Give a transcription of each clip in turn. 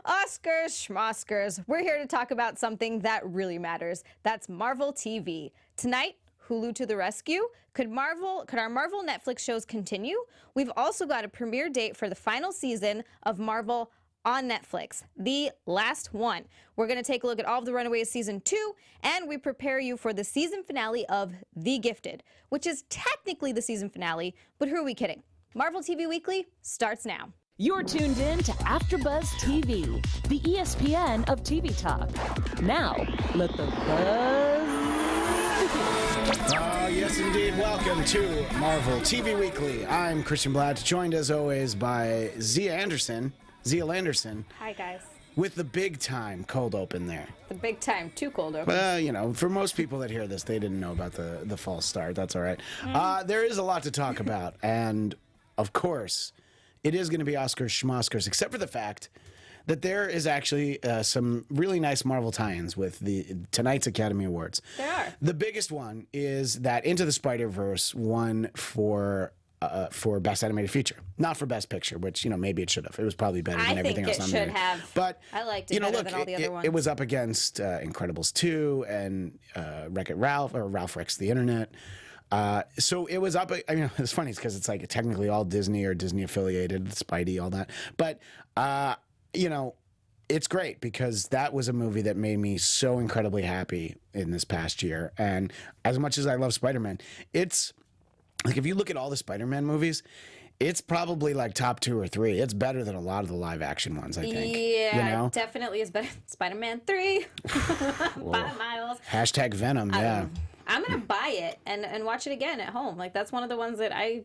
Oscars, schmoskers. We're here to talk about something that really matters. That's Marvel TV. Tonight, Hulu to the rescue. Could our Marvel Netflix shows continue? We've also got a premiere date for the final season of Marvel on Netflix, the last one. We're going to take a look at all of the Runaways season 2, and we prepare you for the season finale of The Gifted, which is technically the season finale, but who are we kidding? Marvel TV Weekly starts now. You're tuned in to AfterBuzz TV, the ESPN of TV talk. Now, let the buzz begin. Yes, indeed. Welcome to Marvel TV Weekly. I'm Christian Bladt, joined as always by Xia Anderson. Hi, guys. With the big time cold open there. The big time, too cold open. Well, you know, for most people that hear this, they didn't know about the false start. That's all right. There is a lot to talk about, and of course, it is going to be Oscars schmoskers, except for the fact that there is actually some really nice Marvel tie-ins with tonight's Academy Awards. There are. The biggest one is that Into the Spider-Verse won for Best Animated Feature, not for Best Picture, which, you know, maybe it should have. It was probably better than everything else on there. I think it should have. But I liked it better than all the other ones. It was up against Incredibles 2 and Wreck-It Ralph, or Ralph Wrecks the Internet. So it was up. I mean, it's funny because it's like technically all Disney or Disney affiliated, Spidey, all that. But you know, it's great because that was a movie that made me so incredibly happy in this past year. And as much as I love Spider-Man, it's like if you look at all the Spider-Man movies, it's probably like top 2 or 3. It's better than a lot of the live action ones, I think. Yeah, you know? It definitely is better. Spider-Man 3 by miles. Hashtag Venom, yeah. I'm going to buy it and watch it again at home. Like, that's one of the ones that I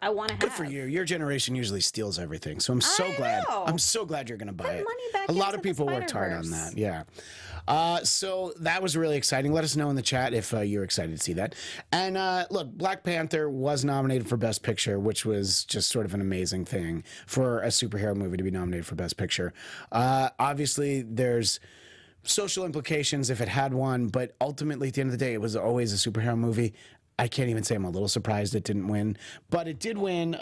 want to have. Good for you. Your generation usually steals everything. So I'm so glad. I'm so glad you're going to buy it. Money back a lot into of people the worked hard on Spider-Verse. that. Yeah. So that was really exciting. Let us know in the chat if you're excited to see that. And look, Black Panther was nominated for Best Picture, which was just sort of an amazing thing for a superhero movie to be nominated for Best Picture. Obviously, there's social implications if it had won, but ultimately at the end of the day, it was always a superhero movie. I can't even say I'm a little surprised it didn't win, but it did win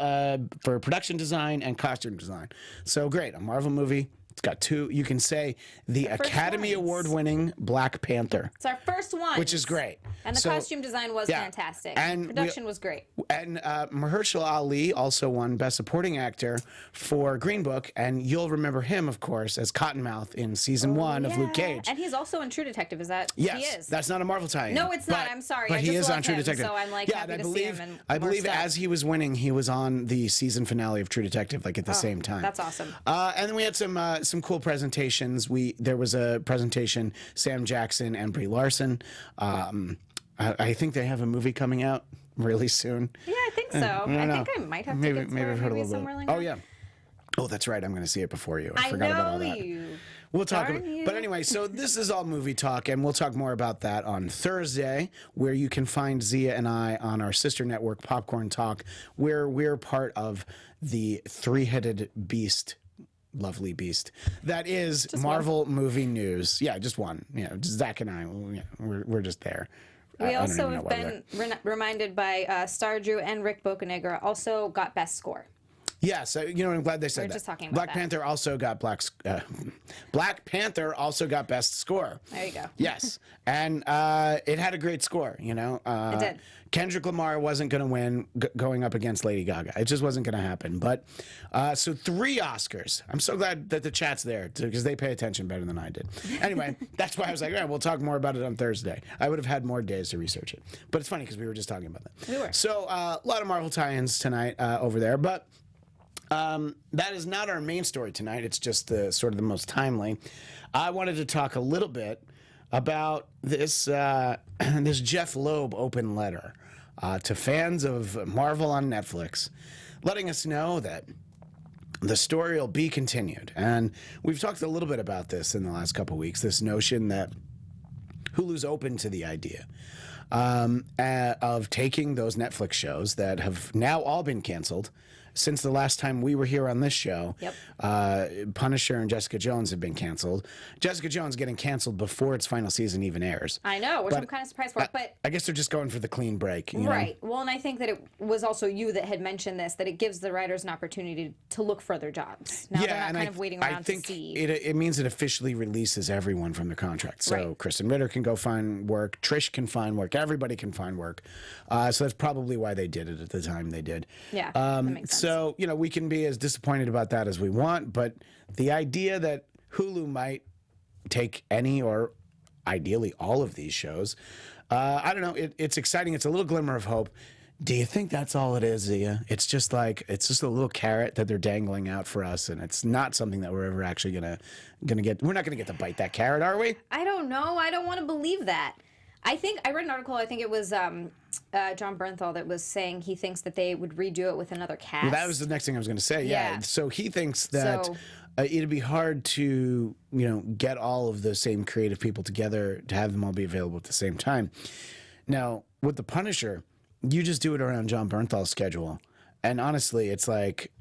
for production design and costume design. So great, a Marvel movie. It's got 2. You can say the Academy Award-winning Black Panther. It's our first one. Which is great. And the costume design was fantastic. And production was great. And Mahershala Ali also won Best Supporting Actor for Green Book, and you'll remember him, of course, as Cottonmouth in season 1 of Luke Cage. And he's also in True Detective. Is that? Yes, he is. That's not a Marvel tie-in. No, it's not. I'm sorry. But I he just is love on True him, Detective. so I'm like happy to see him. I believe as he was winning, he was on the season finale of True Detective, like at the same time. That's awesome. And then we had some cool presentations. There was a presentation, Sam Jackson and Brie Larson. I think they have a movie coming out really soon. Yeah, I think so. I think I might have tickets for I've heard a little somewhere bit. like that. Oh yeah. Oh, that's right. I'm going to see it before you. I I forgot know about all that. you. We'll talk Darn about, you. but anyway, so this is all movie talk, and we'll talk more about that on Thursday, where you can find Xia and I on our sister network, Popcorn Talk, where we're part of the three-headed beast. Lovely beast that is just Marvel movie news. Yeah, just one. You know, just Zach and I. We're just there. We also have been reminded by Star Drew and Rick Bocanegra also got Best Score. Yes, you know, I'm glad they said We're that. just talking about Black that. Panther also got Black Panther also got Best Score. There you go. Yes, and it had a great score. You know, It did. Kendrick Lamar wasn't going to win going up against Lady Gaga. It just wasn't going to happen. But so 3 Oscars. I'm so glad that the chat's there because they pay attention better than I did. Anyway, that's why I was like, all right, we'll talk more about it on Thursday. I would have had more days to research it. But it's funny because we were just talking about that. We were. So a lot of Marvel tie-ins tonight over there, but. That is not our main story tonight. It's just the sort of the most timely. I wanted to talk a little bit about this this Jeff Loeb open letter to fans of Marvel on Netflix, letting us know that the story will be continued. And we've talked a little bit about this in the last couple of weeks. This notion that Hulu's open to the idea of taking those Netflix shows that have now all been canceled since the last time we were here on this show, Yep. Punisher and Jessica Jones have been canceled. Jessica Jones getting canceled before its final season even airs. I know, which I'm kind of surprised for. But I guess they're just going for the clean break. You know? right. Well, and I think that it was also you that had mentioned this, that it gives the writers an opportunity to look for other jobs. Now they're not kind of waiting around to see. It means it officially releases everyone from their contract. So Right. Kristen Ritter can go find work. Trish can find work. Everybody can find work. So that's probably why they did it at the time they did. Yeah, that makes sense. So, we can be as disappointed about that as we want, but the idea that Hulu might take any or ideally all of these shows, I don't know. It's exciting. It's a little glimmer of hope. Do you think that's all it is, Xia? It's just a little carrot that they're dangling out for us, and it's not something that we're ever actually gonna get. We're not gonna get to bite that carrot, are we? I don't know. I don't want to believe that. I read an article, I think it was John Bernthal, that was saying he thinks that they would redo it with another cast. Well, that was the next thing I was going to say. Yeah. So he thinks that So- it'd be hard to, get all of the same creative people together to have them all be available at the same time. Now, with The Punisher, you just do it around John Bernthal's schedule. And honestly, it's like,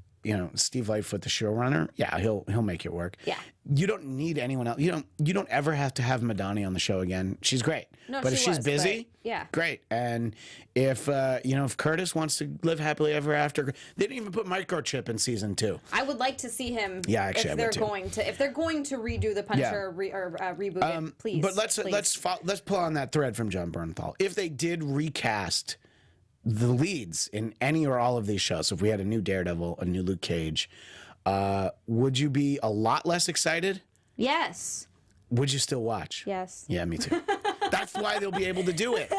Steve Lightfoot, the showrunner, yeah, he'll make it work. Yeah. You don't need anyone else. You don't ever have to have Madani on the show again. She's great. No, but if she she's was, busy, but yeah. great. And if if Curtis wants to live happily ever after, they didn't even put Microchip in season 2. I would like to see him. Yeah, actually, if I they're would too. going to redo the Punisher or reboot it, please. But let's please. let's pull on that thread from John Bernthal. If they did recast the leads in any or all of these shows, so if we had a new Daredevil, a new Luke Cage, would you be a lot less excited? Yes. Would you still watch? Yes. Yeah, me too. That's why they'll be able to do it.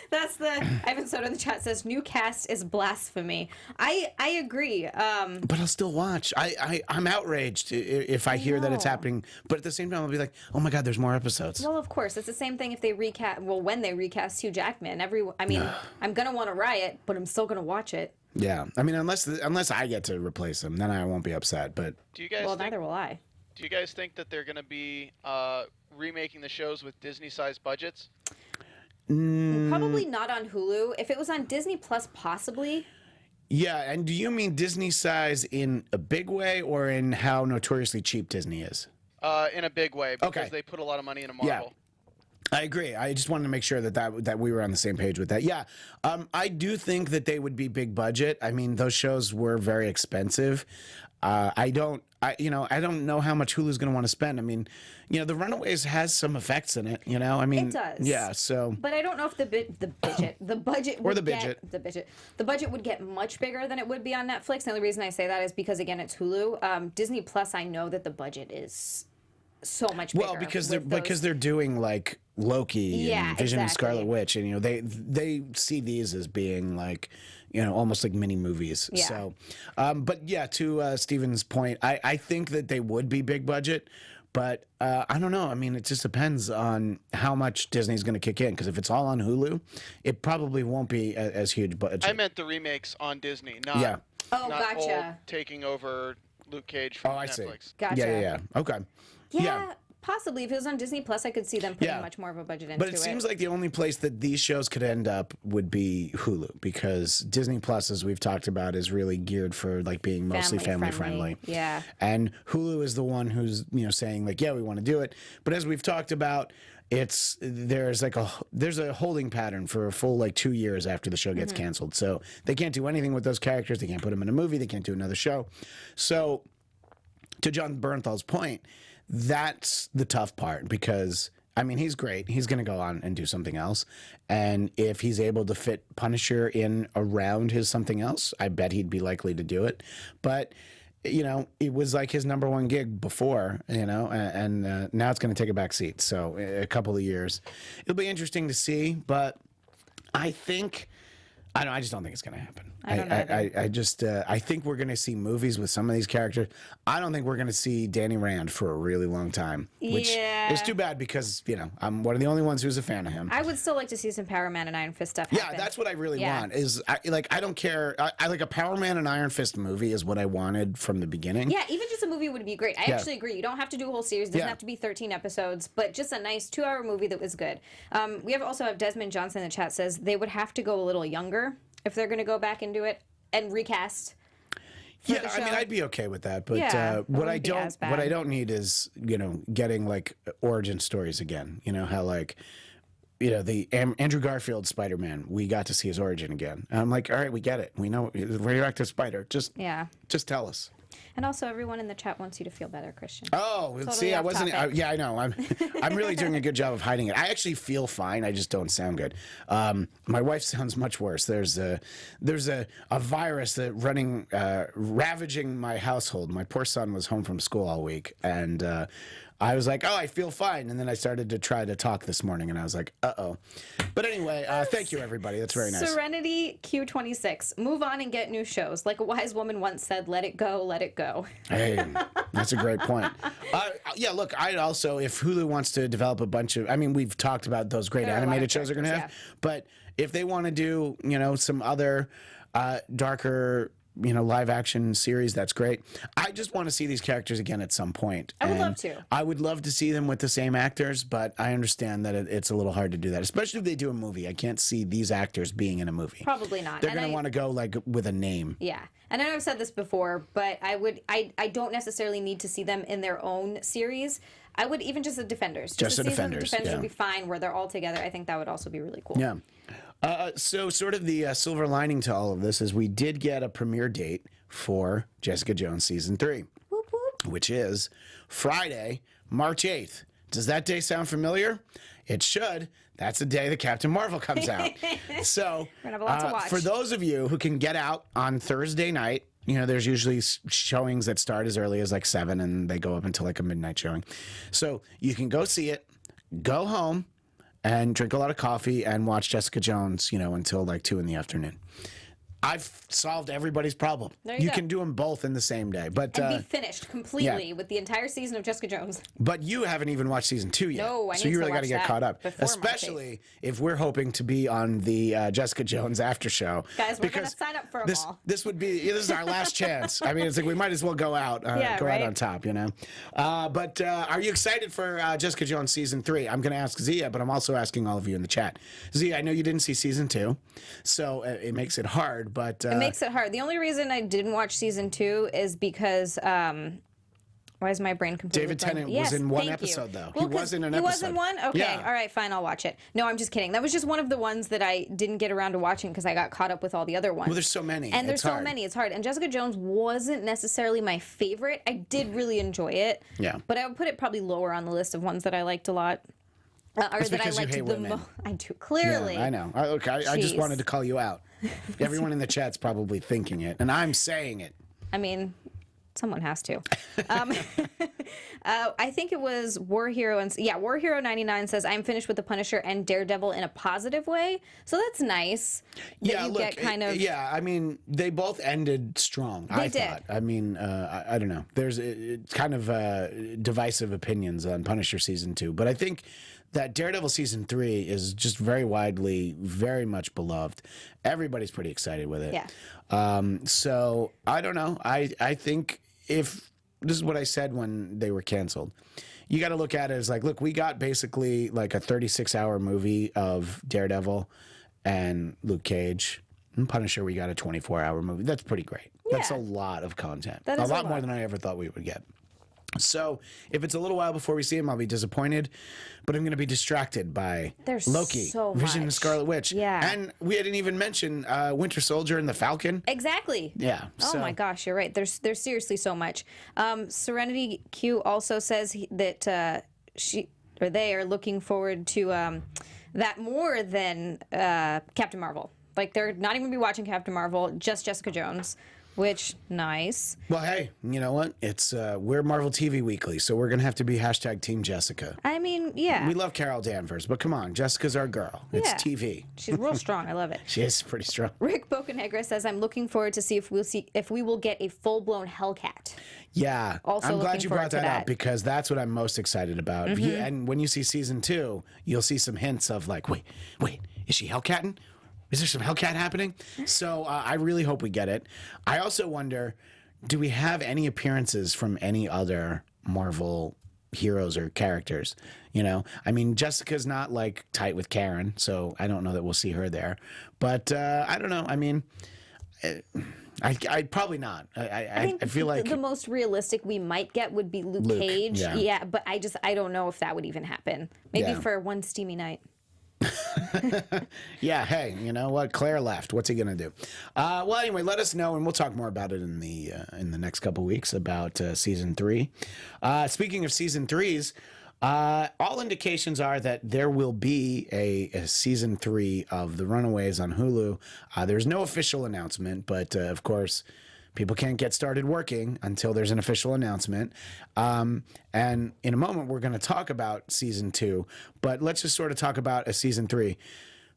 That's Ivan Soto in the chat says new cast is blasphemy. I agree. But I'll still watch. I'm outraged if I hear that it's know. happening. But at the same time, I'll be like, oh my God, there's more episodes. Well, of course, it's the same thing if they recast. Well, when they recast Hugh Jackman, I'm gonna want to riot, but I'm still gonna watch it. Yeah, I mean, unless I get to replace him, then I won't be upset. But Do you guys Well, think, neither will I. do you guys think that they're going to be remaking the shows with Disney-sized budgets? Probably not on Hulu. If it was on Disney Plus, possibly. yeah, and do you mean Disney size in a big way or in how notoriously cheap Disney is? In a big way, because Okay. they put a lot of money into Yeah. Marvel. I agree. I just wanted to make sure that we were on the same page with that. Yeah, I do think that they would be big budget. I mean, those shows were very expensive. I don't know how much Hulu's going to want to spend. I mean, the Runaways has some effects in it. I mean, It does. Yeah. So But I don't know if the budget Or the would budget. the budget would get much bigger than it would be on Netflix. The only reason I say that is because again it's Hulu. Disney Plus, I know that the budget is so much bigger. well, because with they're doing like Loki Yeah, and Vision and exactly. Scarlet Witch, and they see these as being like almost like mini movies. Yeah. So, but yeah, to Steven's point, I think that they would be big budget. But I don't know. I mean, it just depends on how much Disney's going to kick in. Because if it's all on Hulu, it probably won't be as huge budget. I meant the remakes on Disney, not, Yeah. Oh, not gotcha. old taking over Luke Cage from Oh, I see. Netflix. Gotcha. Yeah. Okay. Yeah, possibly. If it was on Disney Plus, I could see them putting Yeah. much more of a budget into But it seems like the only place that these shows could end up would be Hulu, because Disney Plus, as we've talked about, is really geared for like being mostly family friendly. Yeah. And Hulu is the one who's saying like, yeah, we want to do it. But as we've talked about, there's a holding pattern for a full like 2 years after the show gets canceled. So they can't do anything with those characters. They can't put them in a movie. They can't do another show. So to John Bernthal's point, that's the tough part, because I mean, he's great. He's going to go on and do something else. And if he's able to fit Punisher in around his something else, I bet he'd be likely to do it. But, it was like his number one gig before, and now it's going to take a back seat. So a couple of years. It'll be interesting to see, but I just don't think it's going to happen. I don't either. I think we're going to see movies with some of these characters. I don't think we're going to see Danny Rand for a really long time, which Yeah. is too bad, because I'm one of the only ones who's a fan of him. I would still like to see some Power Man and Iron Fist stuff Yeah, happen. that's what I really Yeah. want. I don't care. I like a Power Man and Iron Fist movie is what I wanted from the beginning. Yeah, even just a movie would be great. I Yeah. actually agree. You don't have to do a whole series. It doesn't Yeah. have to be 13 episodes, but just a nice 2-hour movie that was good. We also have Desmond Johnson in the chat says they would have to go a little younger if they're going to go back and do it and recast. for Yeah, the I show. mean, I'd be okay with that, but Yeah, it what wouldn't be as bad. what I don't need is getting like origin stories again. You know how like the Andrew Garfield Spider-Man, we got to see his origin again. And I'm like, all right, we get it. We know radioactive spider. Just tell us. And also, everyone in the chat wants you to feel better, Christian. Oh, Totally see, I off wasn't. topic. Yeah, I know. I'm really doing a good job of hiding it. I actually feel fine. I just don't sound good. My wife sounds much worse. There's a virus that ravaging my household. My poor son was home from school all week, and I was like, oh, I feel fine. And then I started to try to talk this morning, and I was like, uh-oh. But anyway, thank you, everybody. That's very nice. Serenity Q26. Move on and get new shows. Like a wise woman once said, let it go, let it go. Hey, that's a great point. Yeah, look, I also, if Hulu wants to develop a bunch of, I mean, we've talked about those great There are a lot animated of shows they're going to have, characters, but if they want to do, some other darker, live action series, that's great. I just want to see these characters again at some point. I would love And to. I would love to see them with the same actors, but I understand that it's a little hard to do that, especially if they do a movie. I can't see these actors being in a movie. Probably not. They're And going to want to go like with a name. Yeah. And I know I've said this before, but I don't necessarily need to see them in their own series. I would even just the Defenders. Just the the season of Defenders, Defenders yeah. would be fine where they're all together. I think that would also be really cool. Yeah. So sort of the silver lining to all of this is we did get a premiere date for Jessica Jones season 3, Whoop, whoop. which is Friday, March 8th. Does that day sound familiar? It should. That's the day that Captain Marvel comes out. So We're gonna have a lot to watch. for those of you who can get out on Thursday night, there's usually showings that start as early as like 7 and they go up until like a midnight showing. So you can go see it, go home, and drink a lot of coffee and watch Jessica Jones, until like 2 in the afternoon. I've solved everybody's problem. There you go. can do them both in the same day, but And be finished completely with the entire season of Jessica Jones. but you haven't even watched season 2 yet. No, I so need you to really got watch to get that caught up, before March 8th. especially if we're hoping to be on the Jessica Jones after show. Guys, we're going to sign up for them all. This is our last chance. I mean, it's like we might as well go out, Yeah, go right? out on top, But are you excited for Jessica Jones season 3? I'm going to ask Xia, but I'm also asking all of you in the chat. Xia, I know you didn't see season 2, so it makes it hard. But It makes it hard. The only reason I didn't watch season 2 is because why is my brain completely David blank? Tennant was Yes, in one thank you. episode, though. Well, He was in an He was episode. in one? Okay. Yeah. All right, fine. I'll watch it. No, I'm just kidding. That was just one of the ones that I didn't get around to watching because I got caught up with all the other ones. Well, there's so many. And there's It's so hard. many. It's hard. And Jessica Jones wasn't necessarily my favorite. I did really enjoy it. Yeah. But I would put it probably lower on the list of ones that I liked a lot. Or That's that I because you liked hate the women. most. I do, clearly. Yeah, I know. I just Jeez. wanted to call you out. Everyone in the chat's probably thinking it, and I'm saying it. I mean, someone has to. I think it was War Hero. War Hero 99 says, I'm finished with The Punisher and Daredevil in a positive way. So that's nice. That you get kind of. Yeah, I mean, they both ended strong. I did. thought. I mean, I don't know. There's kind of divisive opinions on Punisher season 2, but I think that Daredevil season 3 is just very widely, very much beloved. Everybody's pretty excited with it. Yeah. So I don't know. I think if this is what I said when they were canceled, you got to look at it as like, look, we got basically like a 36-hour movie of Daredevil and Luke Cage. And Punisher, we got a 24-hour movie. That's pretty great. That's a Yeah. lot of content. That is a a lot more lot. than I ever thought we would get. So if it's a little while before we see him, I'll be disappointed, but I'm going to be distracted by There's Loki, so Vision, and much. Scarlet Witch. Yeah. And we didn't even mention Winter Soldier and the Falcon. Exactly. Yeah. Oh my gosh, you're right. There's seriously so much. Serenity Q also says that they are looking forward to that more than Captain Marvel. Like they're not even gonna be watching Captain Marvel, just Jessica Jones, which nice. Well, hey, you know what? It's we're Marvel TV Weekly, so we're gonna have to be hashtag Team Jessica. I mean, yeah, We love Carol Danvers, but come on, Jessica's our girl. It's Yeah. TV. she's real strong. I love it. She is pretty strong. Rick Bocanegra says, "I'm looking forward to see if we will get a full-blown Hellcat." Yeah, Also I'm glad looking you forward brought to that up that. Mm-hmm. because that's what I'm most excited about. And when you see season 2, you'll see some hints of like, wait, is she Hellcatting? Is there some Hellcat happening? So I really hope we get it. I also wonder, do we have any appearances from any other Marvel heroes or characters? I mean, Jessica's not like tight with Karen, so I don't know that we'll see her there. But I don't know. I mean, I probably not. I feel like the most realistic we might get would be Luke Cage. Yeah. But I don't know if that would even happen. Maybe for one steamy night. Yeah, hey, you know what? Claire left. What's he gonna do? Well, anyway, let us know, and we'll talk more about it in the next couple weeks about season 3. Speaking of season 3s, all indications are that there will be a season 3 of The Runaways on Hulu. There's no official announcement, but of course, people can't get started working until there's an official announcement. And in a moment, we're going to talk about season 2, but let's just sort of talk about a season 3.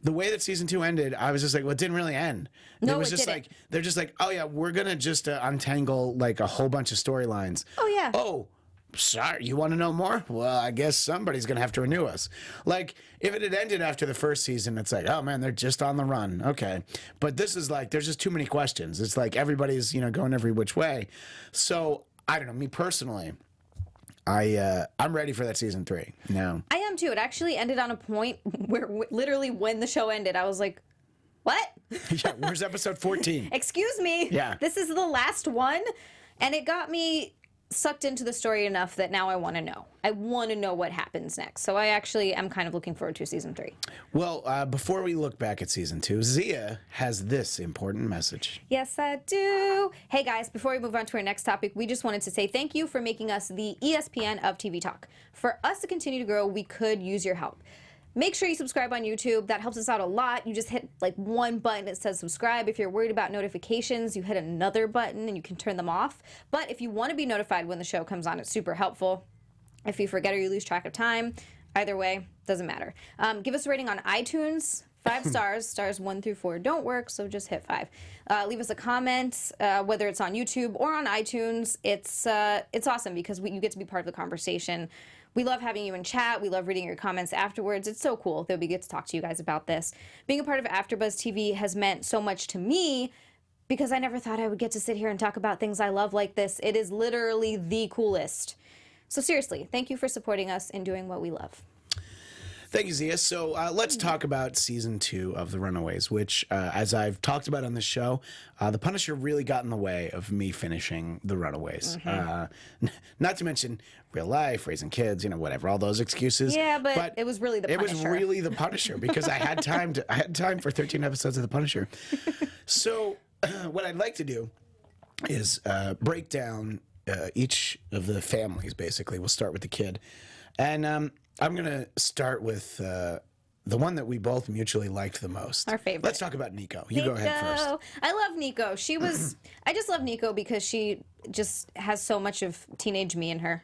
The way that season 2 ended, I was just like, well, it didn't really end. No, it was it just didn't. like, they're just like, oh yeah, we're going to just untangle like a whole bunch of storylines. Oh, yeah. Oh, sorry, you want to know more? Well, I guess somebody's going to have to renew us. Like, if it had ended after the first season, it's like, oh man, they're just on the run. Okay. But this is like, there's just too many questions. It's like everybody's, going every which way. So, I don't know, me personally, I'm ready for that season 3 now. I am too. It actually ended on a point where literally when the show ended, I was like, what? Yeah, where's episode 14? Excuse me. Yeah. This is the last one. And it got me sucked into the story enough that now I want to know. I want to know what happens next. So I actually am kind of looking forward to season 3. Well, before we look back at season 2, Xia has this important message. Yes, I do. Hey guys, before we move on to our next topic, we just wanted to say thank you for making us the ESPN of TV Talk. For us to continue to grow, we could use your help. Make sure you subscribe on YouTube. That helps us out a lot. You just hit like one button that says subscribe. If you're worried about notifications, you hit another button and you can turn them off. But if you want to be notified when the show comes on, it's super helpful. If you forget or you lose track of time, either way, doesn't matter. Give us a rating on iTunes. 5 stars. Stars 1 through 4 don't work, so just hit 5. Leave us a comment, whether it's on YouTube or on iTunes. It's awesome because you get to be part of the conversation. We love having you in chat. We love reading your comments afterwards. It's so cool that we get to talk to you guys about this. Being a part of AfterBuzz TV has meant so much to me because I never thought I would get to sit here and talk about things I love like this. It is literally the coolest. So seriously, thank you for supporting us and doing what we love. Thank you, Xia. So let's talk about season 2 of The Runaways, which, as I've talked about on the show, The Punisher really got in the way of me finishing The Runaways. Not to mention real life, raising kids, whatever, all those excuses. Yeah, but it was really The Punisher. It was really The Punisher because I had time for 13 episodes of The Punisher. So what I'd like to do is break down each of the families, basically. We'll start with the kid. And I'm going to start with the one that we both mutually liked the most. Our favorite. Let's talk about Nico. You go ahead first. I love Nico. I just love Nico because she just has so much of teenage me in her.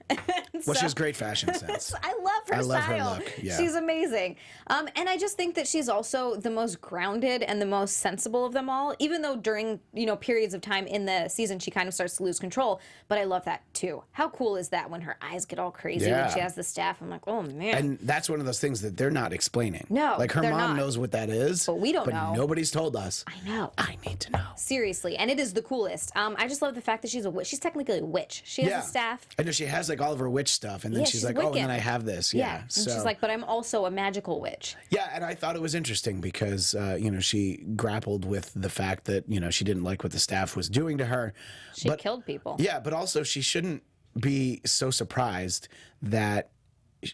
Well, she has great fashion sense. I love her I love her style. look, yeah. She's amazing. And I just think that she's also the most grounded and the most sensible of them all, even though during, periods of time in the season she kind of starts to lose control. But I love that too. How cool is that when her eyes get all crazy when she has the staff? I'm like, oh man. And that's one of those things that they're not explaining. No, like her they're mom not. knows what that is. But we don't know. Nobody's told us. I know. I need to know. Seriously, and it is the coolest. I just love the fact that she's a witch. She's technically a witch. She has a staff. I know she has like all of her witch stuff, and then she's like, oh, and then I have this. Yeah. And So she's like, but I'm also a magical witch. yeah, and I thought it was interesting because she grappled with the fact that she didn't like what the staff was doing to her. She killed people. Yeah, but also she shouldn't be so surprised that,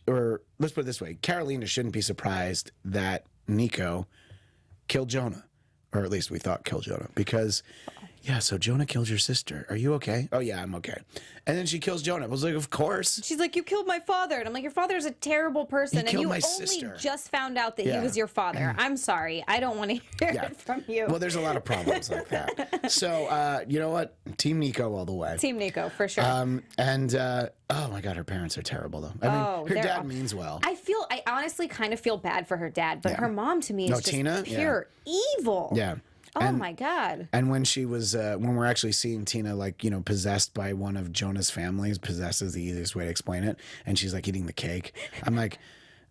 or let's put it this way, Carolina shouldn't be surprised that Nico killed Jonah, or at least we thought killed Jonah, because yeah, so Jonah killed your sister. Are you okay? Oh yeah, I'm okay. And then she kills Jonah. I was like, of course. She's like, you killed my father. And I'm like, your father is a terrible person. And killed you my only sister. just found out that Yeah. he was your father. I'm sorry. I don't want to hear it from you. Well, there's a lot of problems like that. So, you know what? Team Nico all the way. Team Nico, for sure. Oh my God, her parents are terrible though. I mean, her they're dad means well. I honestly kind of feel bad for her dad, but her mom to me is just Tina? pure evil. Yeah. Oh my God. And when she was, when we're actually seeing Tina, like, possessed by one of Jonah's families, possessed is the easiest way to explain it, and she's like eating the cake. I'm like,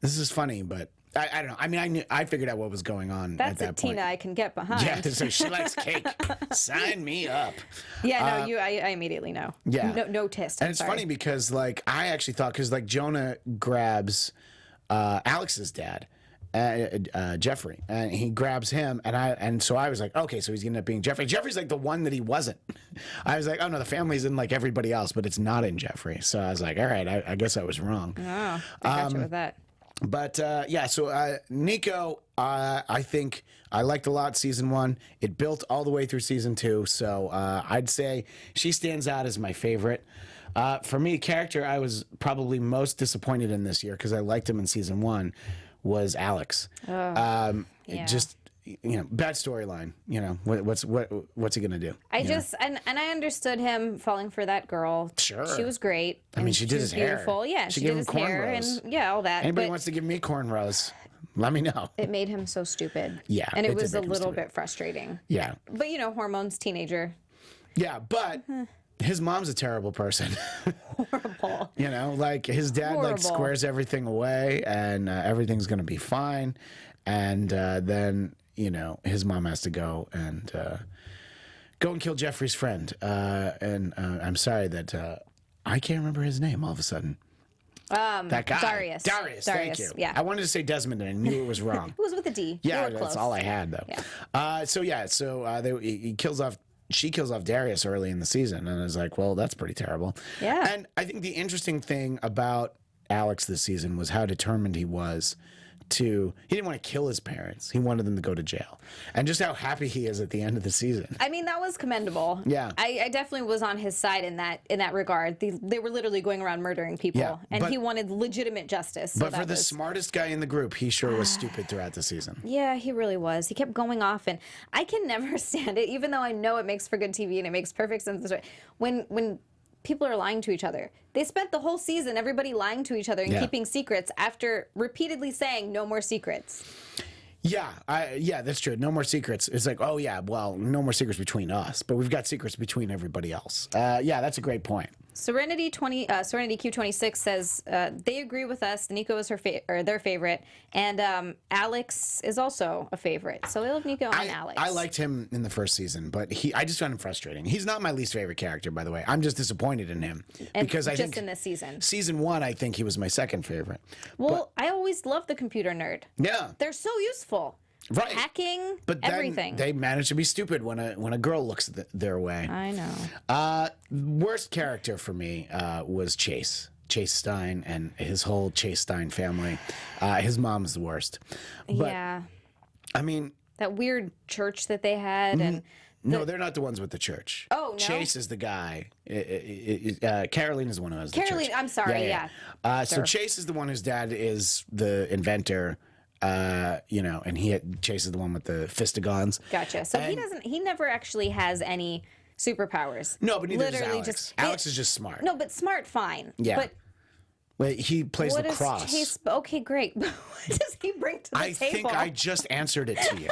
this is funny, but I don't know. I mean, I figured out what was going on That's at that a point. Tina I can get behind. Yeah, so she likes cake. Sign me up. Yeah, no, I immediately know. Yeah. No tist. And it's funny because, like, I actually thought, because, like, Jonah grabs Alex's dad, Jeffrey, and he grabs him, and so I was like, okay, so he's gonna end up being Jeffrey. Jeffrey's like the one that he wasn't. I was like, oh no, the family's in like everybody else, but it's not in Jeffrey. So I was like, all right, I guess I was wrong. Oh, I got you with that. But so Nico, I think I liked a lot season 1. It built all the way through season 2, so I'd say she stands out as my favorite. For me, character I was probably most disappointed in this year because I liked him in season 1 was Alex. Yeah. Just bad storyline. What's he gonna do? I understood him falling for that girl. Sure. She was great. I mean, she did his hair. Beautiful. Yeah, she gave did him his hair cornrows. and all that. Anybody but wants to give me cornrows? Let me know. it made him so stupid. Yeah, and it it did was a make him little stupid. bit frustrating. Yeah. But hormones, teenager. Yeah, but his mom's a terrible person. Horrible. Like his dad Horrible. squares everything away and everything's going to be fine. And then, his mom has to go and kill Jeffrey's friend. And I'm sorry that I can't remember his name all of a sudden. That guy. Darius. Thank you. Yeah. I wanted to say Desmond and I knew it was wrong. It was with a D. Yeah, You were that's close. all I had though. Yeah. She kills off Darius early in the season, and I was like, well, that's pretty terrible. Yeah. And I think the interesting thing about Alex this season was how determined he was he didn't want to kill his parents. He wanted them to go to jail. And just how happy he is at the end of the season. I mean, that was commendable. Yeah. I definitely was on his side in that regard. They were literally going around murdering people, Yeah, and but- he wanted legitimate justice. So But for the smartest guy in the group, he sure was stupid throughout the season. Yeah, he really was. He kept going off, and I can never stand it, even though I know it makes for good TV and it makes perfect sense. When people are lying to each other. They spent the whole season, everybody lying to each other and keeping secrets after repeatedly saying no more secrets. Yeah, that's true. No more secrets. It's like, oh yeah, well, no more secrets between us, but we've got secrets between everybody else. Yeah, that's a great point. Serenity Q26 says they agree with us. Nico is their favorite, and Alex is also a favorite. So we love Nico and Alex. I liked him in the first season, but I just found him frustrating. He's not my least favorite character, by the way. I'm just disappointed in him because I think in this season. Season 1, I think he was my second favorite. Well, I always loved the computer nerd. Yeah, They're so useful. right. Hacking, But then everything. they manage to be stupid when a girl looks their way. I know. Worst character for me was Chase Stein and his whole Chase Stein family. His mom's the worst. But, yeah. I mean, That weird church that they had, and no, they're not the ones with the church. Oh, no? Chase is the guy. Caroline is the one who has the Caroline, church. I'm sorry, yeah. So Chase is the one whose dad is the inventor. And Chase is the one with the fistigons. Gotcha. So he never actually has any superpowers. No, but neither does Literally Alex. Alex is just smart. No, but smart, fine. Yeah. But Wait, he plays what lacrosse. does Chase? Okay, great. What does he bring to the I table? think I just answered it to you.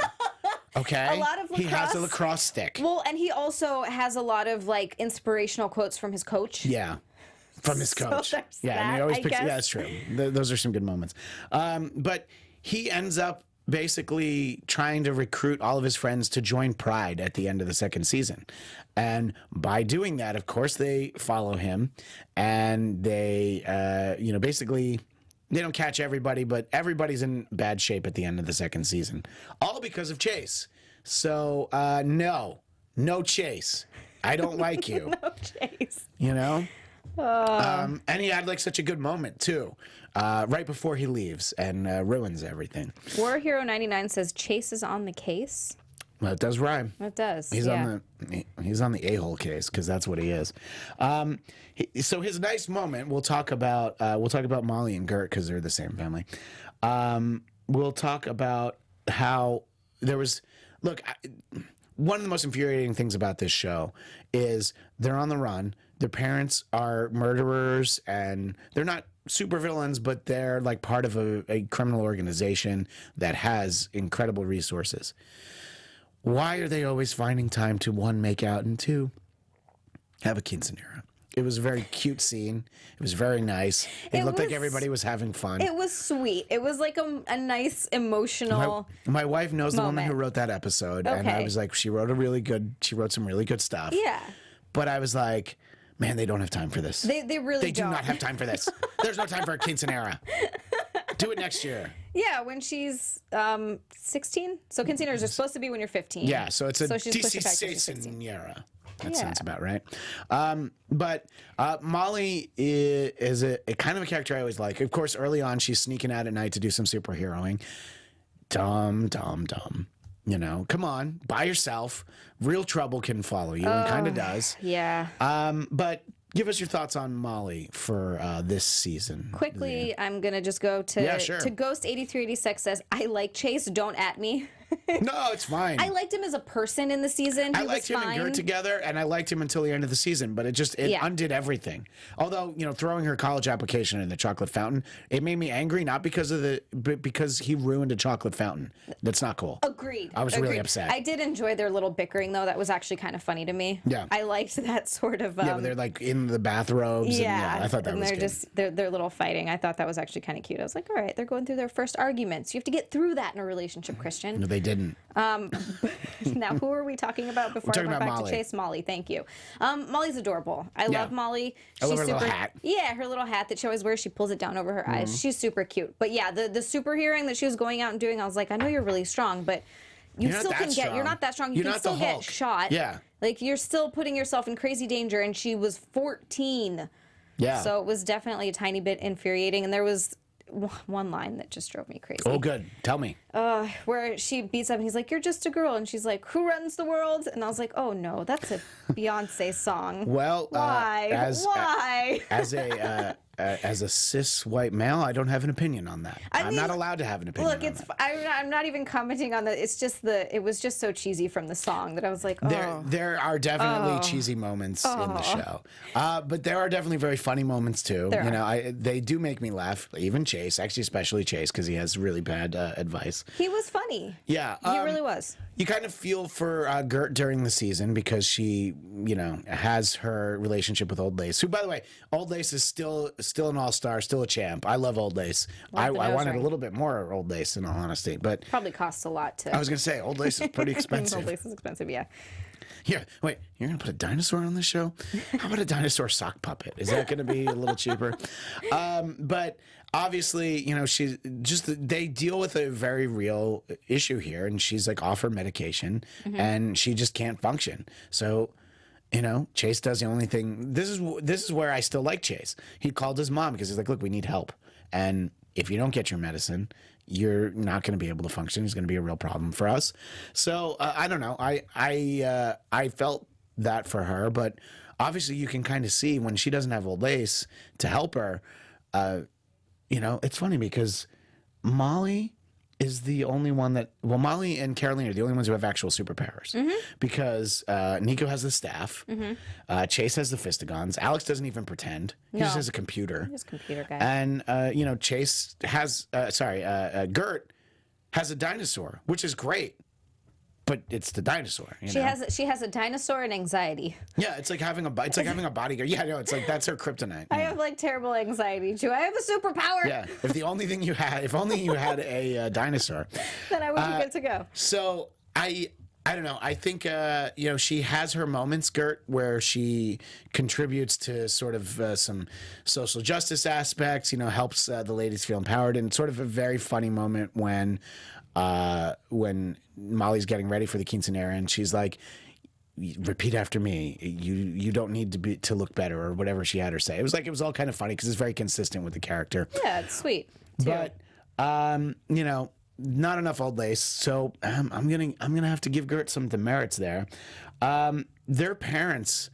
Okay. A lot of He has a lacrosse. lacrosse stick. Well, and he also has a lot of inspirational quotes from his coach. Yeah. From his So coach. there's Yeah, and he that, always I picks. guess. Yeah, that's true. Those are some good moments. But he ends up basically trying to recruit all of his friends to join Pride at the end of the second season. And by doing that, of course, they follow him and they, basically they don't catch everybody, but everybody's in bad shape at the end of the second season. All because of Chase. So, no Chase. I don't like you. No Chase. And he had such a good moment too, right before he leaves and ruins everything. War Hero 99 says Chase is on the case. Well, it does rhyme. It does. He's yeah. he's on the a-hole case because that's what he is. So his nice moment. We'll talk about Molly and Gert because they're the same family. We'll talk about how there was. Look, one of the most infuriating things about this show is they're on the run. Their parents are murderers, and they're not supervillains, but they're part of a criminal organization that has incredible resources. Why are they always finding time to, one, make out, and two, have a quinceanera? It was a very cute scene. It was very nice. It looked like everybody was having fun. It was sweet. It was a nice emotional. My wife knows the woman moment. who wrote that episode, and I Okay. was like, she wrote some really good stuff. Yeah. But I was like, man, they don't have time for this. They really They do don't. not have time for this. There's no time for a quinceanera. Do it next year. Yeah, when she's 16. So quinceañeras are supposed to be when you're 15. Yeah, so it's a she's pushed it back to 16. quinceañera. That Yeah. sounds about right. But Molly is a kind of a character I always like. Of course, early on, she's sneaking out at night to do some superheroing. Dumb. You know, come on, by yourself. Real trouble can follow you, and kind of does. Yeah. But give us your thoughts on Molly for this season. Quickly, I'm going to just go to Ghost 8386 says, I like Chase, don't at me. No, it's fine. I liked him as a person in the season. I liked him fine. and Gert together, and I liked him until the end of the season, but it undid everything. Although, you know, throwing her college application in the chocolate fountain, it made me angry, not because because he ruined a chocolate fountain. That's not cool. Agreed. I was really upset. I did enjoy their little bickering, though. That was actually kind of funny to me. Yeah. I liked that sort of... Yeah, but they're like in the bathrobes. Yeah, and, I thought that and was they're good. just their little fighting. I thought that was actually kind of cute. I was like, all right, they're going through their first arguments. You have to get through that in a relationship, Christian. No, they didn't. Now, who are we talking about before I talking went about back Molly. to Chase? Molly, thank you. Molly's adorable. I love Molly. I love her little hat. Yeah, her little hat that she always wears. She pulls it down over her eyes. She's super cute. But yeah, the superheroing that she was going out and doing, I was like, I know you're really strong, but you You're still not can that get. strong. You're not that strong. You You're can not the still get Hulk. shot. Yeah. Like you're still putting yourself in crazy danger, and she was 14. Yeah. So it was definitely a tiny bit infuriating, and there was one line that just drove me crazy. Oh, good. Tell me. Where she beats up and he's like, you're just a girl. And she's like, who runs the world? And I was like, oh no, that's a Beyonce song. Well, Why? Why? Why? As a cis white male, I don't have an opinion on that. I'm mean, not allowed to have an opinion. Look, on it's that. I'm not even commenting on that. It's just it was just so cheesy from the song that I was like, oh. There are definitely cheesy moments in the show, but there are definitely very funny moments too. There you are. know, they do make me laugh. Even Chase, actually, especially Chase, because he has really bad advice. He was funny. Yeah, He really was. You kind of feel for Gert during the season because she, you know, has her relationship with Old Lace. Who, by the way, Old Lace is still an all-star, still a champ. I love Old Lace. I Love the nose wanted ring. a little bit more Old Lace, in all honesty, but Probably costs a lot to. I was gonna say Old Lace is pretty expensive. Old Lace is expensive, yeah. Yeah, wait, you're gonna put a dinosaur on this show? How about a dinosaur sock puppet? Is that gonna be a little cheaper? But obviously, you know, they deal with a very real issue here, and she's like off her medication, and she just can't function. So, you know, Chase does the only thing. This is where I still like Chase. He called his mom because he's like, look, we need help, and if you don't get your medicine, you're not going to be able to function. It's going to be a real problem for us. So I don't know. I felt that for her, but obviously you can kind of see when she doesn't have Old Lace to help her. You know, it's funny because Molly is the only one that, well, Molly and Caroline are the only ones who have actual superpowers because Nico has the staff, Chase has the fistigons, Alex doesn't even pretend. He just has a computer. He's a computer guy. And, you know, Chase has, Gert has a dinosaur, which is great, but it's the dinosaur. You know? She has a dinosaur and anxiety. Yeah, it's like having a bodyguard. Yeah, no, it's like that's her kryptonite. I have like terrible anxiety. Do I have a superpower? Yeah, if only you had a dinosaur, Then I would be good to go. So I don't know. I think you know, she has her moments, Gert, where she contributes to sort of some social justice aspects. You know, helps the ladies feel empowered, and sort of a very funny moment when Molly's getting ready for the quinceanera, and she's like, repeat after me. You don't need to look better, or whatever she had her say. It was all kind of funny because it's very consistent with the character. Yeah, it's sweet. Too. But you know, not enough Old Lace. So I'm gonna have to give Gert some demerits there. Their parents.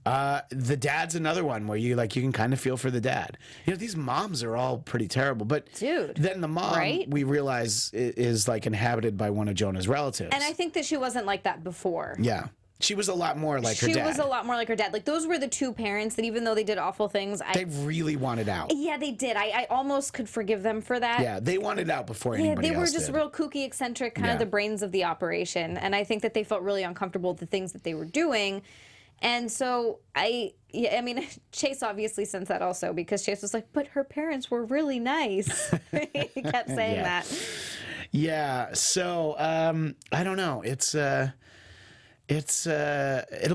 The dad's another one where you can kind of feel for the dad. You know, these moms are all pretty terrible, but Dude, then the mom, right? we realize is like inhabited by one of Jonah's relatives. And I think that she wasn't like that before. Yeah. She was a lot more like her dad. She was a lot more like her dad. Like, those were the two parents that, even though they did awful things, They really wanted out. Yeah, they did. I almost could forgive them for that. Yeah, they wanted out before Yeah, anybody they were else just did. real kooky, eccentric, kind of the brains of the operation. And I think that they felt really uncomfortable with the things that they were doing. And so I mean, Chase obviously sensed that also, because Chase was like, but her parents were really nice. He kept saying that. Yeah, so I don't know. It'll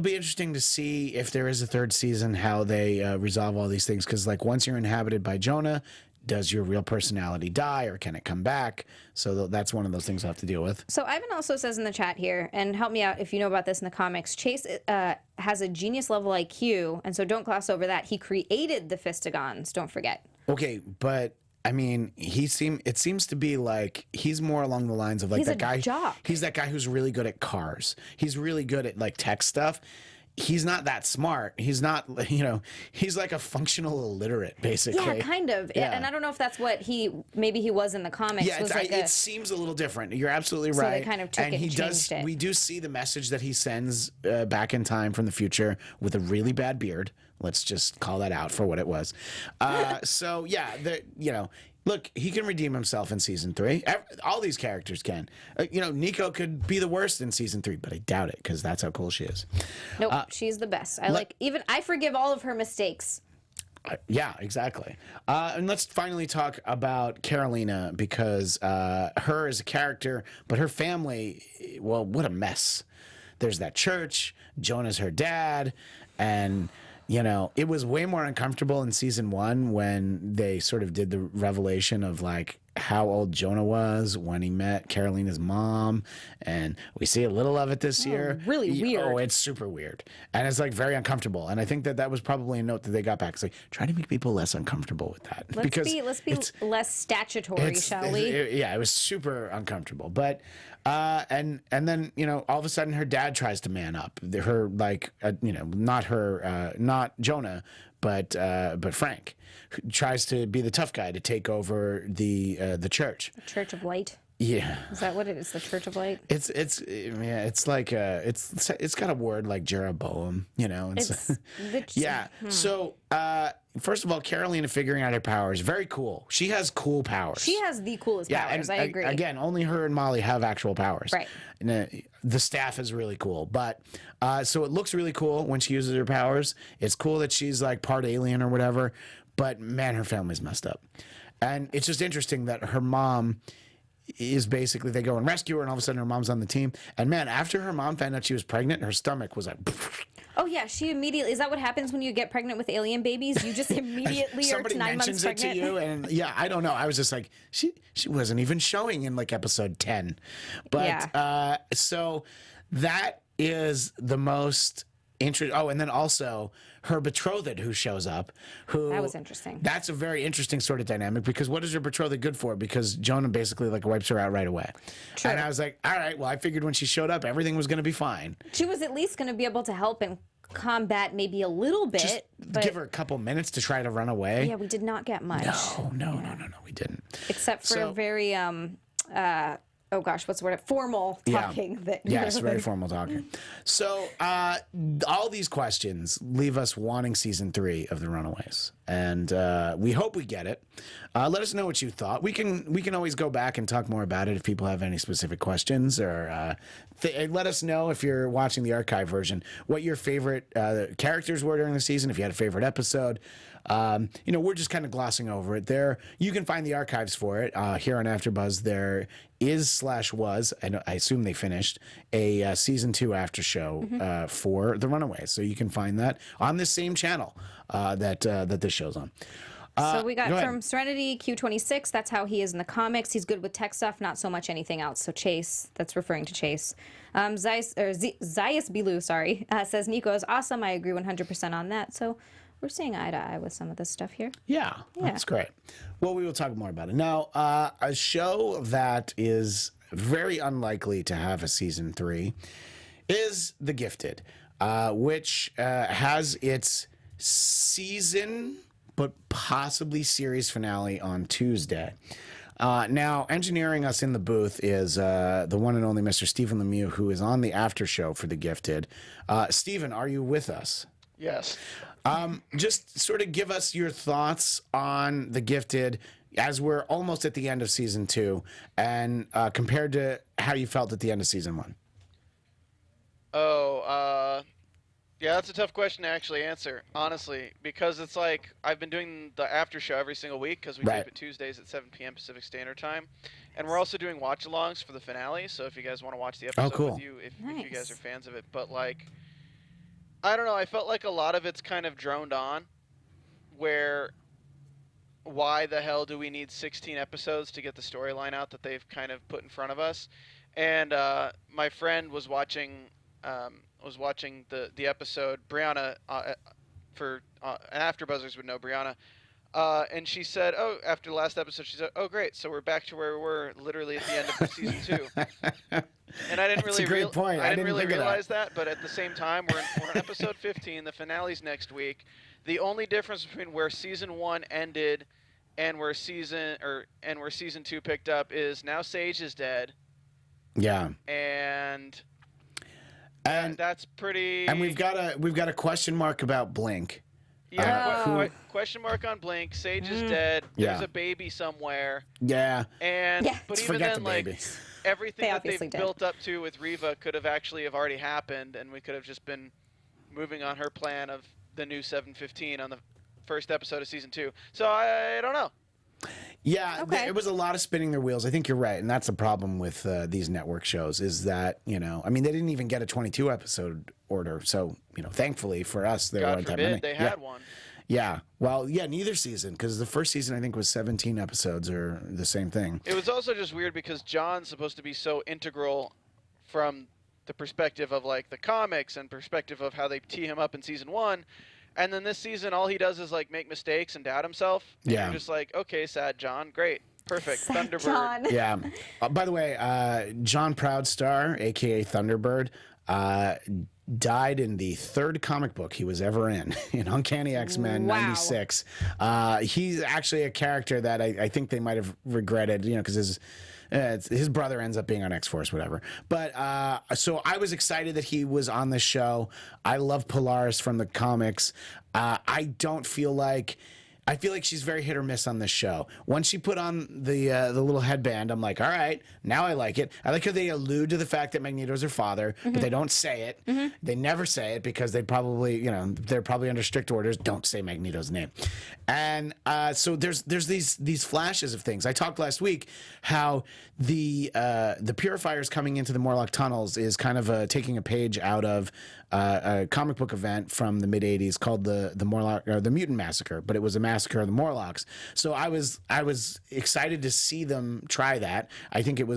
be interesting to see if there is a third season, how they resolve all these things, because like once you're inhabited by Jonah, does your real personality die or can it come back? So that's one of those things I have to deal with. So Ivan also says in the chat here, and help me out if you know about this in the comics, Chase has a genius level IQ, and so don't gloss over that. He created the Fistigons, don't forget. Okay, but I mean, it seems to be like he's more along the lines of like He's that a guy. jock. He's that guy who's really good at cars. He's really good at like tech stuff. He's not that smart. He's not, he's like a functional illiterate, basically. Yeah, kind of. Yeah. And I don't know if that's what maybe he was in the comics. Yeah, was like it seems a little different. You're absolutely So right. they kind of took it and changed it. We do see the message that he sends back in time from the future with a really bad beard. Let's just call that out for what it was. So yeah, look, he can redeem himself in season 3. All these characters can. Nico could be the worst in season 3, but I doubt it because that's how cool she is. Nope, she's the best. I forgive all of her mistakes. Yeah, exactly. And let's finally talk about Carolina because her as a character, but her family, well, what a mess. There's that church, Jonah's her dad, and it was way more uncomfortable in season 1 when they sort of did the revelation of like how old Jonah was when he met Carolina's mom, and we see a little of it this year. Really weird. Oh, it's super weird, and it's like very uncomfortable. And I think that was probably a note that they got back. It's like try to make people less uncomfortable with that. Let's be less statutory, shall we? It was super uncomfortable, but. And then all of a sudden her dad tries to man up. Her not Jonah, but Frank tries to be the tough guy to take over the church. The Church of Light. Yeah. Is that what it is? The Church of Light. It's like it's got a word like Jeroboam, So first of all, Carolina figuring out her powers, very cool. She has cool powers. She has the coolest powers. I agree. Again, only her and Molly have actual powers. Right. And, the staff is really cool, but so it looks really cool when she uses her powers. It's cool that she's like part alien or whatever, but man, her family's messed up, and it's just interesting that her mom is basically they go and rescue her, and all of a sudden her mom's on the team. And man, after her mom found out she was pregnant, her stomach was like. Oh yeah, she immediately. Is that what happens when you get pregnant with alien babies? You just immediately are 9 months pregnant. Somebody mentions it to you, and yeah, I don't know. I was just like, she wasn't even showing in like episode 10, but so that is the most interesting. Oh, and then also her betrothed who shows up. That was interesting. That's a very interesting sort of dynamic because what is her betrothed good for? Because Jonah basically like wipes her out right away. True. And I was like, all right, well, I figured when she showed up, everything was going to be fine. She was at least going to be able to help and combat maybe a little bit. Just give her a couple minutes to try to run away. Yeah, we did not get much. No, we didn't. Except for a very oh gosh, what's the word? Formal talking. Yes, very formal talking. So all these questions leave us wanting season 3 of the Runaways, and we hope we get it. Let us know what you thought. We can always go back and talk more about it if people have any specific questions, or let us know if you're watching the archive version what your favorite characters were during the season. If you had a favorite episode. We're just kind of glossing over it there. You can find the archives for it here on AfterBuzz. There is/was, I assume they finished, a season 2 after show for the Runaways. So you can find that on this same channel that this show's on. So we got from Serenity Q26. That's how he is in the comics. He's good with tech stuff, not so much anything else. So Chase, that's referring to Chase. Zayas Bilu, says Nico is awesome. I agree 100% on that. So we're seeing eye to eye with some of this stuff here. Yeah, that's great. Well, we will talk more about it. Now, a show that is very unlikely to have a season 3 is The Gifted, which has its season, but possibly series finale on Tuesday. Now, engineering us in the booth is the one and only Mr. Stephen Lemieux, who is on the after show for The Gifted. Stephen, are you with us? Yes. Just sort of give us your thoughts on The Gifted as we're almost at the end of season 2 and compared to how you felt at the end of season 1. Yeah, that's a tough question to actually answer, honestly, because it's like I've been doing the after show every single week because we tape it Tuesdays at 7 p.m. Pacific Standard Time, and we're also doing watch-alongs for the finale, so if you guys want to watch the episode with you, if you guys are fans of it, but like, I don't know, I felt like a lot of it's kind of droned on, where why the hell do we need 16 episodes to get the storyline out that they've kind of put in front of us? And my friend was watching the episode. Brianna, for AfterBuzzers would know Brianna. And she said, "Oh, after the last episode, she said, oh, great, so we're back to where we were literally at the end of season 2." And I didn't really realize that, but at the same time, we're in episode 15. The finale's next week. The only difference between where season 1 ended and where season 2 picked up is now Sage is dead. Yeah. And that's pretty. And we've got a question mark about Blink. Yeah, question mark on Blink. Sage is dead. There's a baby somewhere. Yeah. But even then, like, everything that they've built up to with Reva could have actually already happened, and we could have just been moving on her plan of the new 715 on the first episode of season 2. So I don't know. Yeah, it was a lot of spinning their wheels. I think you're right, and that's the problem with these network shows is that, I mean, they didn't even get a 22 episode order. So, thankfully for us, there weren't that many. They had one. Yeah. Well, yeah, neither season, because the first season I think was 17 episodes or the same thing. It was also just weird because John's supposed to be so integral from the perspective of like the comics and perspective of how they tee him up in season 1. And then this season, all he does is like make mistakes and doubt himself. And you're just like, okay, sad John, great, perfect, Sad Thunderbird. John. Yeah. By the way, John Proudstar, aka Thunderbird, died in the 3rd comic book he was ever in Uncanny X-Men '96. He's actually a character that I think they might have regretted, because his brother ends up being on X-Force, whatever. But so I was excited that he was on the show. I love Polaris from the comics. I feel like she's very hit or miss on this show. Once she put on the little headband, I'm like, all right, now I like it. I like how they allude to the fact that Magneto's her father, but they don't say it. They never say it because they probably, they're probably under strict orders. Don't say Magneto's name. And so there's these flashes of things. I talked last week how the purifiers coming into the Morlock tunnels is kind of taking a page out of a comic book event from the mid '80s called the Morlock or the Mutant Massacre, but it was a massacre of the Morlocks. So I was excited to see them try that. I think it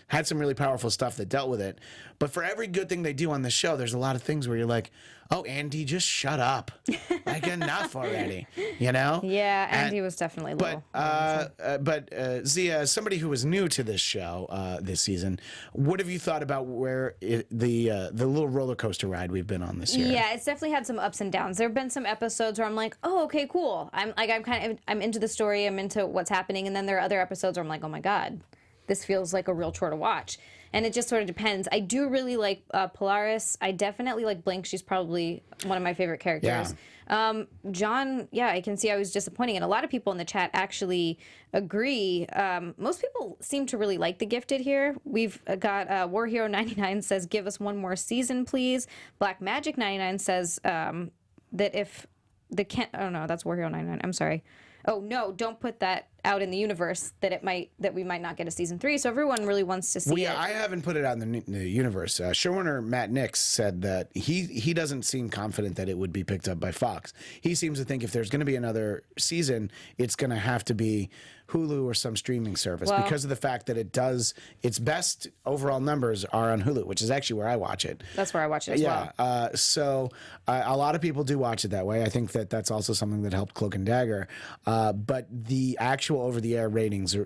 had some really powerful stuff that dealt with it. But for every good thing they do on the show, there's a lot of things where you're like, oh, Andy, just shut up. Like, enough already, Yeah, Andy was definitely a little. But Xia, as somebody who was new to this show this season, what have you thought about where the little roller coaster ride we've been on this year? Yeah, it's definitely had some ups and downs. There have been some episodes where I'm like, oh, okay, cool. I'm into the story. I'm into what's happening. And then there are other episodes where I'm like, oh my God, this feels like a real chore to watch. And it just sort of depends. I do really like Polaris. I definitely like Blink. She's probably one of my favorite characters. Yeah. John, I can see I was disappointing. And a lot of people in the chat actually agree. Most people seem to really like The Gifted here. We've got War Hero 99 says, give us one more season, please. Black Magic 99 says that if the oh no, that's War Hero 99. I'm sorry. Oh no, don't put that out in the universe that we might not get a season 3. So everyone really wants to see it. I haven't put it out in the universe. Showrunner Matt Nix said that he doesn't seem confident that it would be picked up by Fox. He seems to think if there's going to be another season, it's going to have to be Hulu or some streaming service because of the fact that its best overall numbers are on Hulu, which is actually where I watch it. That's where I watch it as well. So a lot of people do watch it that way. I think that's also something that helped Cloak and Dagger. But the actual over-the-air ratings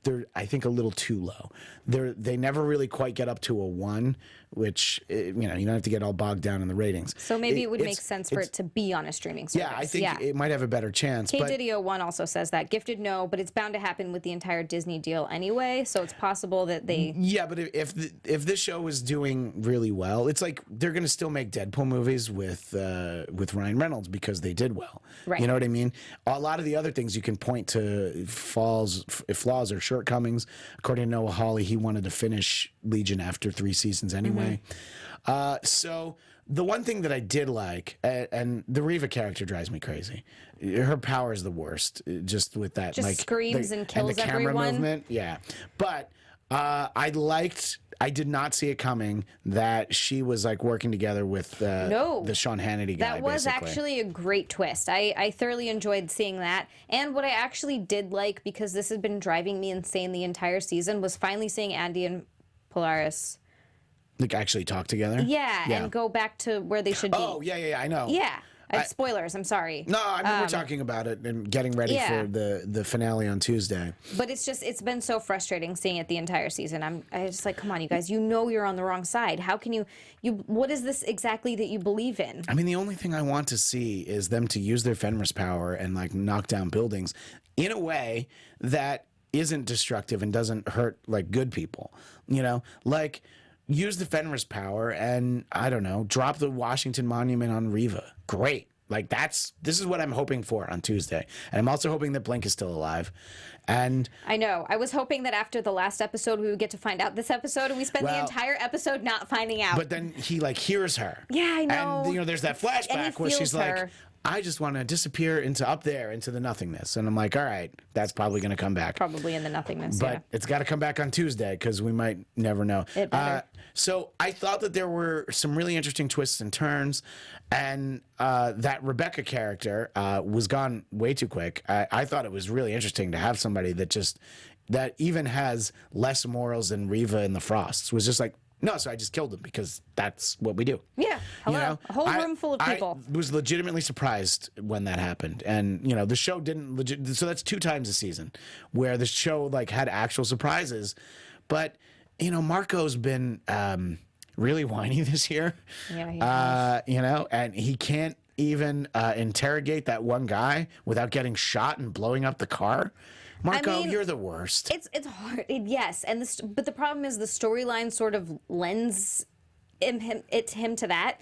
they're I think a little too low. They never really quite get up to a 1, which you don't have to get all bogged down in the ratings. So maybe it would make sense for it to be on a streaming service. Yeah, I think it might have a better chance. KDiddy01 also says that. Gifted, no, but it's bound to happen with the entire Disney deal anyway, so it's possible that they... Yeah, but if this show is doing really well, it's like they're going to still make Deadpool movies with Ryan Reynolds because they did well. Right. You know what I mean? A lot of the other things you can point to flaws or shortcomings. According to Noah Hawley, he wanted to finish Legion after 3 seasons anyway. So the one thing that I did like, and the Reva character drives me crazy. Her power is the worst, just with that. Just screams and kills and the camera everyone. movement. Yeah. But I did not see it coming that she was like working together with the Sean Hannity guy. That was basically. actually a great twist. I thoroughly enjoyed seeing that. And what I actually did like, because this has been driving me insane the entire season, was finally seeing Andy and Polaris like actually talk together. Yeah, and go back to where they should be. Oh yeah, I know. Yeah. Spoilers, I'm sorry. No, I mean, we're talking about it and getting ready for the finale on Tuesday. But it's been so frustrating seeing it the entire season. I just like, come on, you guys, you're on the wrong side. How can you what is this exactly that you believe in? I mean, the only thing I want to see is them to use their Fenris power and like knock down buildings in a way that isn't destructive and doesn't hurt like good people. You know, like use the Fenris power and, I don't know, drop the Washington Monument on Riva. Great. Like this is what I'm hoping for on Tuesday. And I'm also hoping that Blink is still alive. And I know. I was hoping that after the last episode we would get to find out this episode, and we spent the entire episode not finding out. But then he like hears her. Yeah, I know. And there's that flashback where she's like, I just want to disappear into up there, into the nothingness. And I'm like, all right, that's probably going to come back. Probably in the nothingness, but it's got to come back on Tuesday because we might never know. It better. So I thought that there were some really interesting twists and turns, and that Rebecca character was gone way too quick. I thought it was really interesting to have somebody that even has less morals than Riva and the Frosts. Was just like, no, so I just killed him because that's what we do. Yeah, hello, You know? a whole room full of people. I was legitimately surprised when that happened, and the show didn't so that's 2 times a season where the show like had actual surprises, but Marco's been really whiny this year. Yeah, he has. And he can't even interrogate that one guy without getting shot and blowing up the car. Marco, you're the worst. It's hard, yes, but the problem is the storyline sort of lends him to that,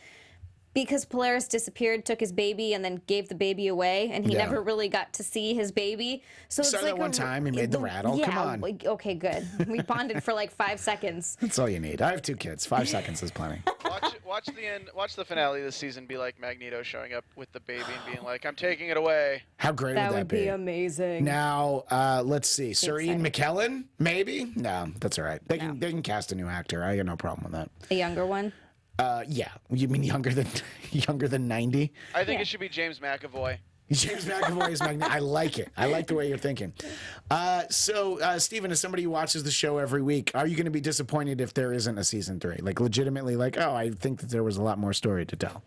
because Polaris disappeared, took his baby, and then gave the baby away, and he never really got to see his baby. So it's saw like that one time he made the rattle. Yeah, Come on. Okay, good. We bonded for like 5 seconds. That's all you need. I have 2 kids. 5 seconds is plenty. Watch the end. Watch the finale this season be like Magneto showing up with the baby and being like, "I'm taking it away." How great That would would that be amazing. Now, let's see. Serene McKellen, maybe? No, that's all right. They can cast a new actor. I got no problem with that. A younger one? Yeah. You mean younger than 90? I think it should be James McAvoy. James McAvoy is magnetic. I like it. I like the way you're thinking. So, Stephen, as somebody who watches the show every week, are you going to be disappointed if there isn't a season 3? Like, legitimately, like, oh, I think that there was a lot more story to tell.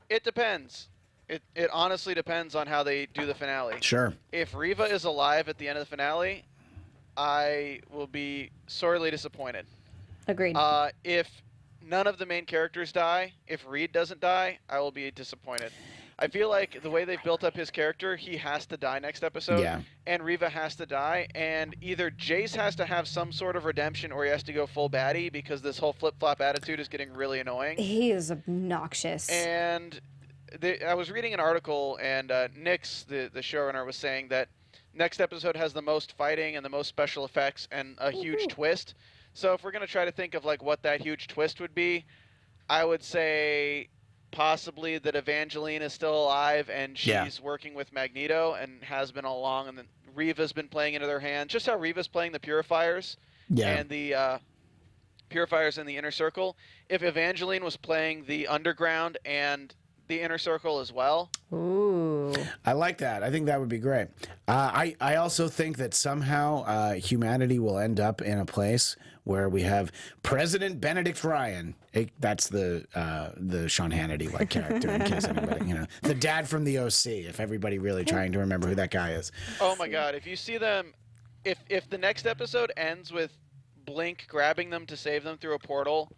It depends. It honestly depends on how they do the finale. Sure. If Riva is alive at the end of the finale, I will be sorely disappointed. Agreed. If none of the main characters die, if Reed doesn't die, I will be disappointed. I feel like the way they've built up his character, he has to die next episode, and Riva has to die, and either Jace has to have some sort of redemption or he has to go full baddie, because this whole flip-flop attitude is getting really annoying. He is obnoxious. And I was reading an article, and Nix, the showrunner, was saying that next episode has the most fighting and the most special effects and a huge twist. So if we're going to try to think of like what that huge twist would be, I would say possibly that Evangeline is still alive and she's working with Magneto and has been all along, and then Riva's been playing into their hands. Just how Riva's playing the Purifiers and the Purifiers in the Inner Circle. If Evangeline was playing the Underground and the Inner Circle as well. Ooh. I like that. I think that would be great. I also think that somehow humanity will end up in a place where we have President Benedict Ryan. That's the Sean Hannity like character, in case anybody, the dad from the OC. If everybody really trying to remember who that guy is. Oh my God! If you see them, if the next episode ends with Blink grabbing them to save them through a portal,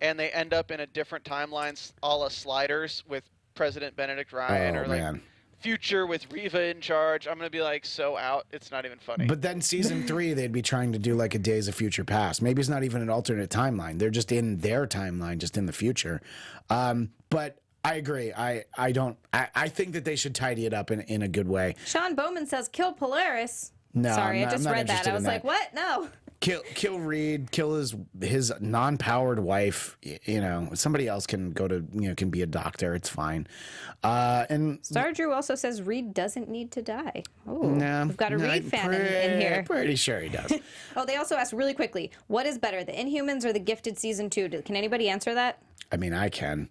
and they end up in a different timeline, a la Sliders with President Benedict Ryan, future with Riva in charge, I'm going to be like so out, it's not even funny. But then season 3, they'd be trying to do like a Days of Future Past. Maybe it's not even an alternate timeline. They're just in their timeline, just in the future. But I agree. I think that they should tidy it up in a good way. Sean Bowman says, kill Polaris. No, Sorry, I just I'm not read that. interested I was in like, what? No. kill Reed, kill his non-powered wife. You know, somebody else can go to can be a doctor. It's fine. And Star Drew also says Reed doesn't need to die. Oh, no, we've got a Reed fan in here. Pretty sure he does. Oh, they also asked really quickly, what is better, the Inhumans or the Gifted season 2? Can anybody answer that? I mean, I can.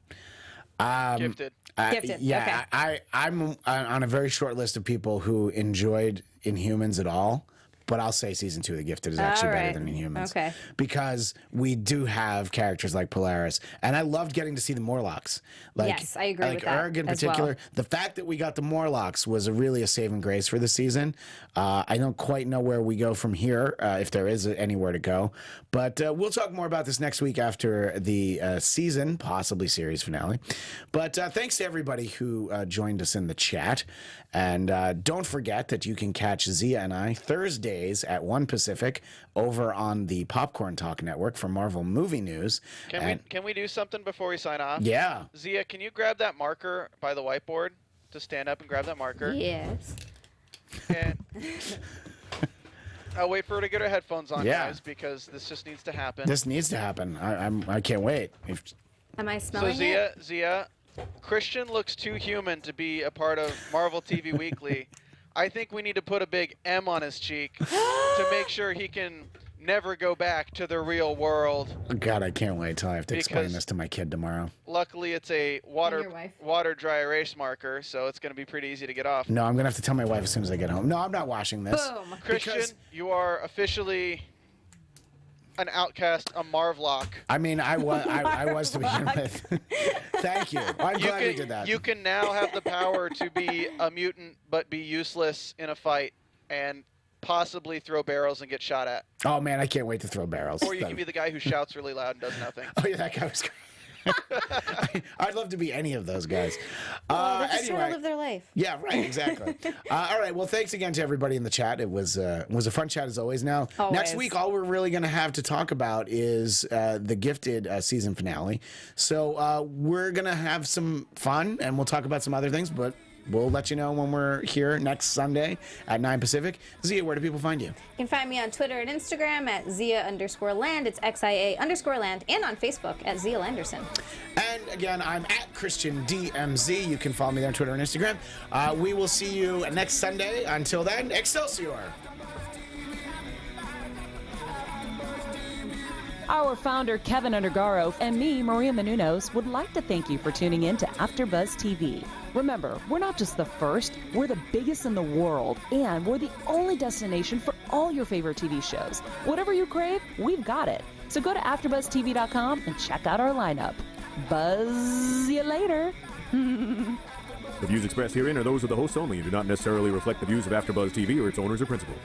Gifted. Gifted. Yeah, Okay. I'm on a very short list of people who enjoyed Inhumans at all. But I'll say season 2 of The Gifted is actually better than Inhumans. Okay. Because we do have characters like Polaris. And I loved getting to see the Morlocks. Yes, I agree with that Erg in as well. particular. The fact that we got the Morlocks was really a saving grace for the season. I don't quite know where we go from here, if there is anywhere to go. But we'll talk more about this next week after the season, possibly series finale. But thanks to everybody who joined us in the chat. And don't forget that you can catch Xia and I Thursdays at 1 Pacific over on the Popcorn Talk Network for Marvel movie news. Can we do something before we sign off? Yeah. Xia, can you grab that marker by the whiteboard? Just stand up and grab that marker. Yes. And I'll wait for her to get her headphones on, Yeah. guys, because this just needs to happen. This needs to happen. I can't wait. Am I So smelling it? Xia, Christian looks too human to be a part of Marvel TV Weekly. I think we need to put a big M on his cheek to make sure he can never go back to the real world. God, I can't wait till I have to explain Because- this to my kid tomorrow. Luckily, it's a your wife. water dry erase marker, so it's going to be pretty easy to get off. No, I'm going to have to tell my wife as soon as I get home. No, I'm not washing this. Boom. Christian, because- you are officially an outcast, a Marvlock. I mean, I was to begin with. Thank you. I'm glad you did that. You can now have the power to be a mutant but be useless in a fight and possibly throw barrels and get shot at. Oh, man, I can't wait to throw barrels. Or you can be the guy who shouts really loud and does nothing. Oh, yeah, that guy was great. I'd love to be any of those guys. They're just trying Anyway. to live their life. Yeah, right, exactly. All right, well, thanks again to everybody in the chat. It was a fun chat as always. Now, next Always. week, all we're really going to have to talk about is the Gifted season finale. So we're going to have some fun, and we'll talk about some other things, but we'll let you know when we're here next Sunday at 9 Pacific. Xia, where do people find you? You can find me on Twitter and Instagram at Xia_Land. It's XIA_Land. And on Facebook at Xia Anderson. And again, I'm at Christian DMZ. You can follow me there on Twitter and Instagram. We will see you next Sunday. Until then, Excelsior! Our founder, Kevin Undergaro, and me, Maria Menounos, would like to thank you for tuning in to AfterBuzz TV. Remember, we're not just the first, we're the biggest in the world, and we're the only destination for all your favorite TV shows. Whatever you crave, we've got it. So go to AfterBuzzTV.com and check out our lineup. Buzz you later. The views expressed herein are those of the hosts only and do not necessarily reflect the views of AfterBuzz TV or its owners or principals.